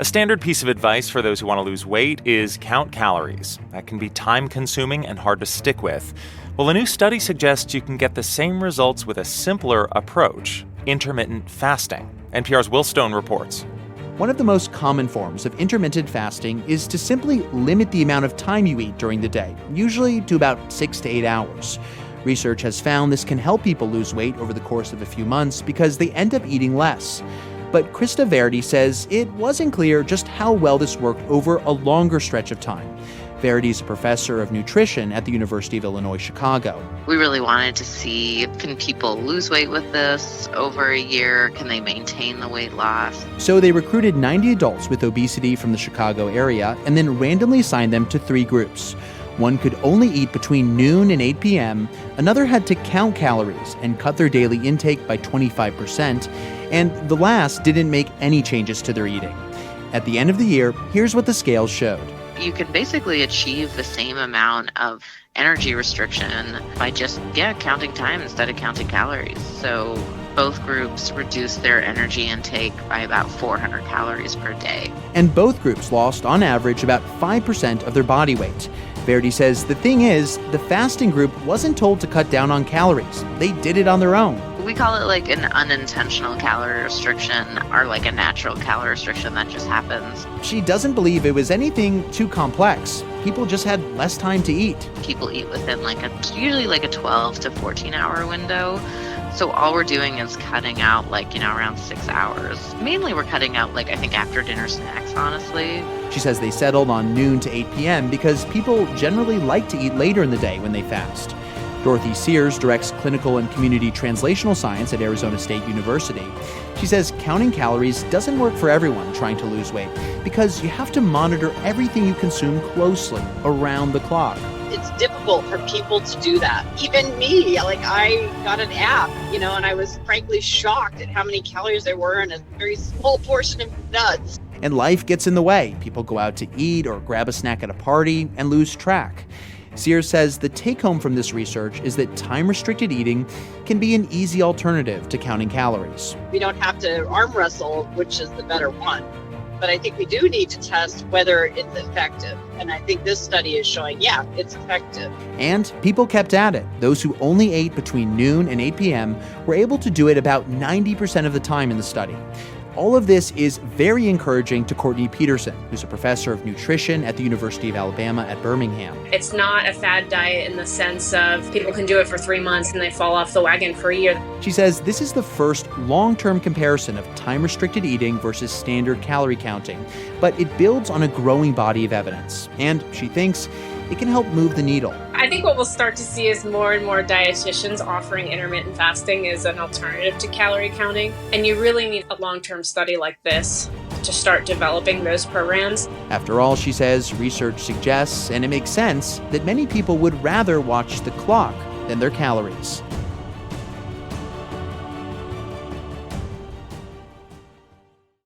A standard piece of advice for those who want to lose weight is count calories. That can be time-consuming and hard to stick with. Well, a new study suggests you can get the same results with a simpler approach, intermittent fasting. NPR's Will Stone reports. One of the most common forms of intermittent fasting is to simply limit the amount of time you eat during the day, usually to about 6 to 8 hours. Research has found this can help people lose weight over the course of a few months because they end up eating less. But Krista Verity says it wasn't clear just how well this worked over a longer stretch of time. Verity is a professor of nutrition at the University of Illinois, Chicago. We really wanted to see, can people lose weight with this over a year? Can they maintain the weight loss? So they recruited 90 adults with obesity from the Chicago area and then randomly assigned them to 3 groups. One could only eat between noon and 8 p.m., another had to count calories and cut their daily intake by 25%, and the last didn't make any changes to their eating. At the end of the year, here's what the scales showed. You can basically achieve the same amount of energy restriction by just, counting time instead of counting calories. So both groups reduced their energy intake by about 400 calories per day. And both groups lost, on average, about 5% of their body weight. Verity says the thing is, the fasting group wasn't told to cut down on calories. They did it on their own. We call it like an unintentional calorie restriction or like a natural calorie restriction that just happens. She doesn't believe it was anything too complex. People just had less time to eat. People eat within usually a 12 to 14 hour window. So all we're doing is cutting out around 6 hours. Mainly we're cutting out I think after dinner snacks, honestly. She says they settled on noon to 8 p.m. because people generally like to eat later in the day when they fast. Dorothy Sears directs clinical and community translational science at Arizona State University. She says counting calories doesn't work for everyone trying to lose weight because you have to monitor everything you consume closely around the clock. It's difficult for people to do that. Even me, I got an app, and I was frankly shocked at how many calories there were in a very small portion of nuts. And life gets in the way. People go out to eat or grab a snack at a party and lose track. Sears says the take-home from this research is that time-restricted eating can be an easy alternative to counting calories. We don't have to arm wrestle which is the better one. But I think we do need to test whether it's effective. And I think this study is showing, it's effective. And people kept at it. Those who only ate between noon and 8 p.m. were able to do it about 90% of the time in the study. All of this is very encouraging to Courtney Peterson, who's a professor of nutrition at the University of Alabama at Birmingham. It's not a fad diet in the sense of people can do it for 3 months and they fall off the wagon for a year. She says this is the first long-term comparison of time-restricted eating versus standard calorie counting, but it builds on a growing body of evidence. And she thinks it can help move the needle. I think what we'll start to see is more and more dietitians offering intermittent fasting as an alternative to calorie counting. And you really need a long-term study like this to start developing those programs. After all, she says, research suggests, and it makes sense, that many people would rather watch the clock than their calories.